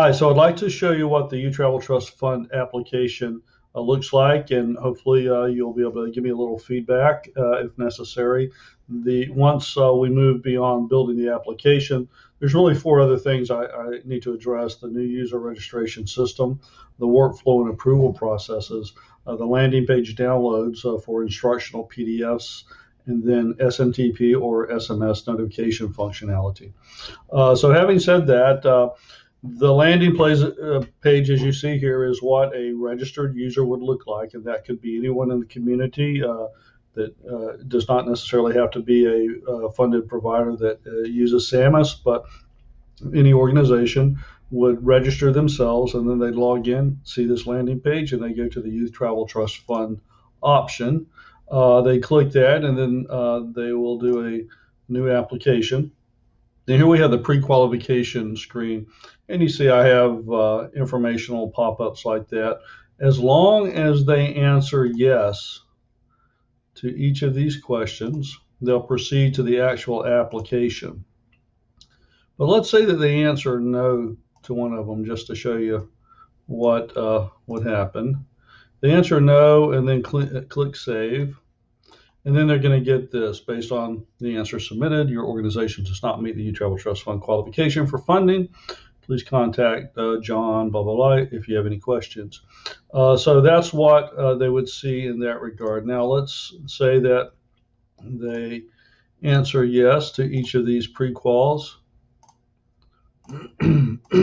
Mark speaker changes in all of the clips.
Speaker 1: Hi, so I'd like to show you what the U Travel Trust Fund application looks like, and hopefully you'll be able to give me a little feedback if necessary. Once we move beyond building the application, there's really four other things I need to address: the new user registration system, the workflow and approval processes, the landing page downloads for instructional PDFs, and then SMTP or SMS notification functionality. So having said that, the landing page, as you see here, is what a registered user would look like, and that could be anyone in the community that does not necessarily have to be a funded provider that uses SAMUS, but any organization would register themselves, and then they'd log in, see this landing page, and they go to the Youth Travel Trust Fund option. They click that, and then they will do a new application. And here we have the pre-qualification screen, and you see I have informational pop-ups like that. As long as they answer yes to each of these questions, they'll proceed to the actual application. But let's say that they answer no to one of them, just to show you what would happen. They answer no and then click save. And then they're going to get this: based on the answer submitted, your organization does not meet the U Travel Trust Fund qualification for funding. Please contact John, blah, blah, blah, if you have any questions. So that's what they would see in that regard. Now, let's say that they answer yes to each of these pre-quals. And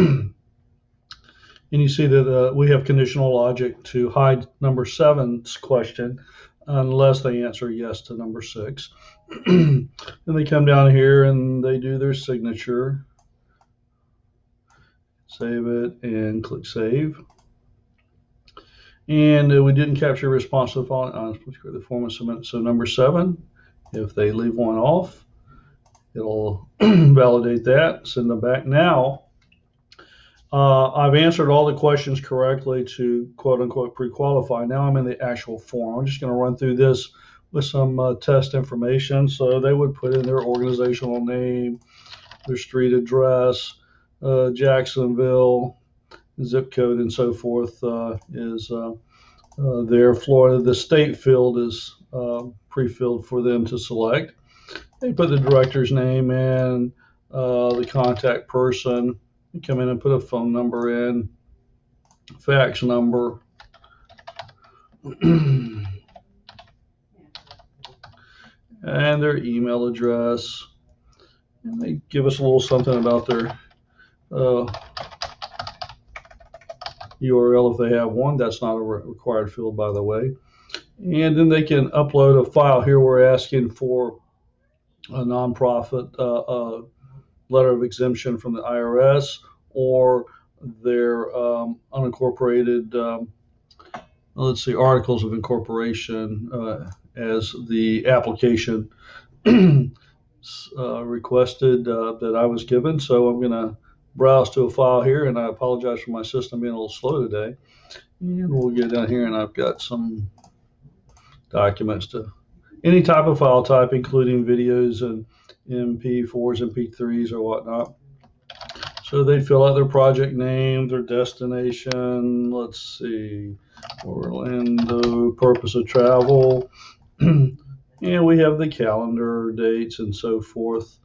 Speaker 1: you see that we have conditional logic to hide number 7's question unless they answer yes to number 6. Then they come down here and they do their signature, save it, and click save. And we didn't capture response to the following. The form is submitted. So number 7, if they leave one off, it'll validate that, send them back. Now, I've answered all the questions correctly to quote unquote pre-qualify. Now I'm in the actual form. I'm just going to run through this with some test information. So they would put in their organizational name, their street address, Jacksonville, zip code, and so forth is there. Florida. The state field is pre-filled for them to select. They put the director's name in, the contact person. You come in and put a phone number in, fax number, and their email address. And they give us a little something about their URL if they have one. That's not a required field, by the way. And then they can upload a file. Here we're asking for a nonprofit letter of exemption from the IRS, or their unincorporated, articles of incorporation as the application requested that I was given. So I'm going to browse to a file here, and I apologize for my system being a little slow today. And we'll get down here, and I've got some documents to any type of file type, including videos and MP4s, MP3s, or whatnot. So they fill out their project name, their destination. Let's see, Orlando, purpose of travel. And we have the calendar, dates, and so forth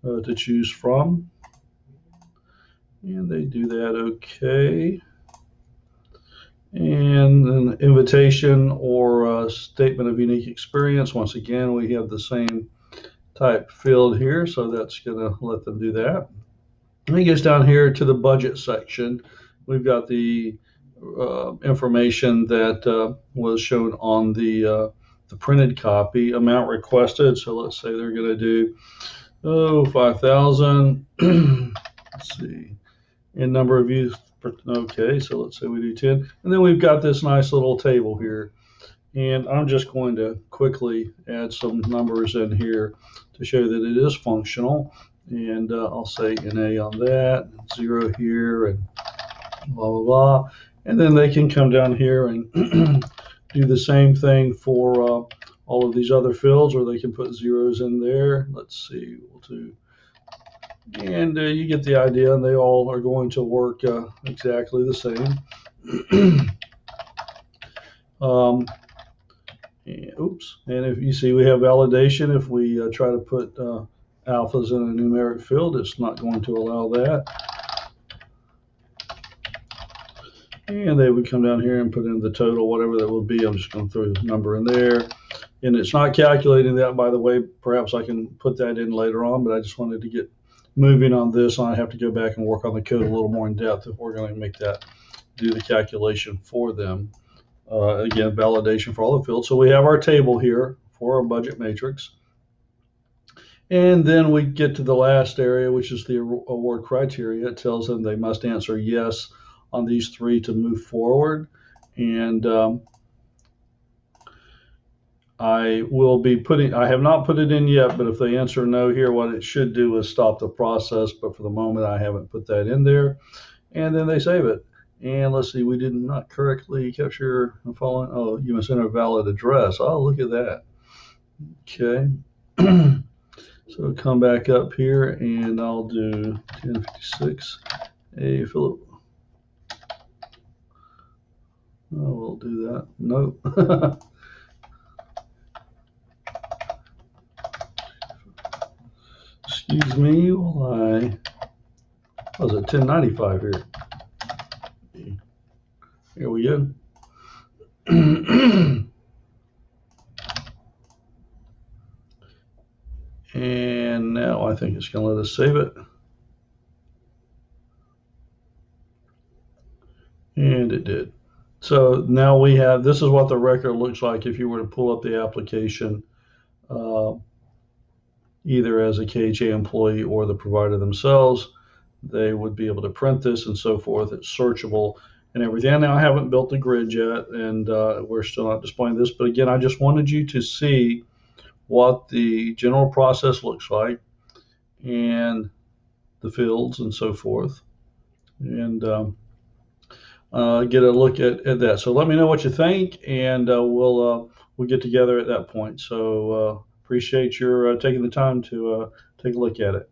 Speaker 1: to choose from. And they do that okay. And an invitation or a statement of unique experience. Once again, we have the same type field here, so that's going to let them do that. And it gets down here to the budget section. We've got the information that was shown on the printed copy, amount requested. So let's say they're going to do 5,000. Let's see, and number of youth. Okay, so let's say we do 10. And then we've got this nice little table here. And I'm just going to quickly add some numbers in here to show that it is functional. And I'll say NA on that, 0 here, and blah, blah, blah. And then they can come down here and do the same thing for all of these other fields, or they can put zeros in there. Let's see, we'll do And you get the idea, and they all are going to work exactly the same. Oops. And if you see, we have validation. If we try to put alphas in a numeric field, it's not going to allow that. And they would come down here and put in the total, whatever that would be. I'm just going to throw the number in there. And it's not calculating that, by the way. Perhaps I can put that in later on, but I just wanted to get moving on this. And I have to go back and work on the code a little more in depth if we're going to make that do the calculation for them. Again, validation for all the fields. So we have our table here for our budget matrix. And then we get to the last area, which is the award criteria. It tells them they must answer yes on these three to move forward. And I will be putting, I have not put it in yet, but if they answer no here, what it should do is stop the process. But for the moment, I haven't put that in there. And then they save it. And let's see, we did not correctly capture the following. Oh, you must enter a valid address. Oh, look at that. Okay. So come back up here and I'll do 1056. Hey, Philip. Oh, we'll do that. Nope. Excuse me while I was at 1095 here. Here we go. And now I think it's going to let us save it. And it did. So now we have, this is what the record looks like if you were to pull up the application, either as a KHA employee or the provider themselves. They would be able to print this and so forth. It's searchable and everything. Now I haven't built the grid yet, and we're still not displaying this. But again, I just wanted you to see what the general process looks like and the fields and so forth, and get a look at that. So let me know what you think, and we'll get together at that point. So appreciate your taking the time to take a look at it.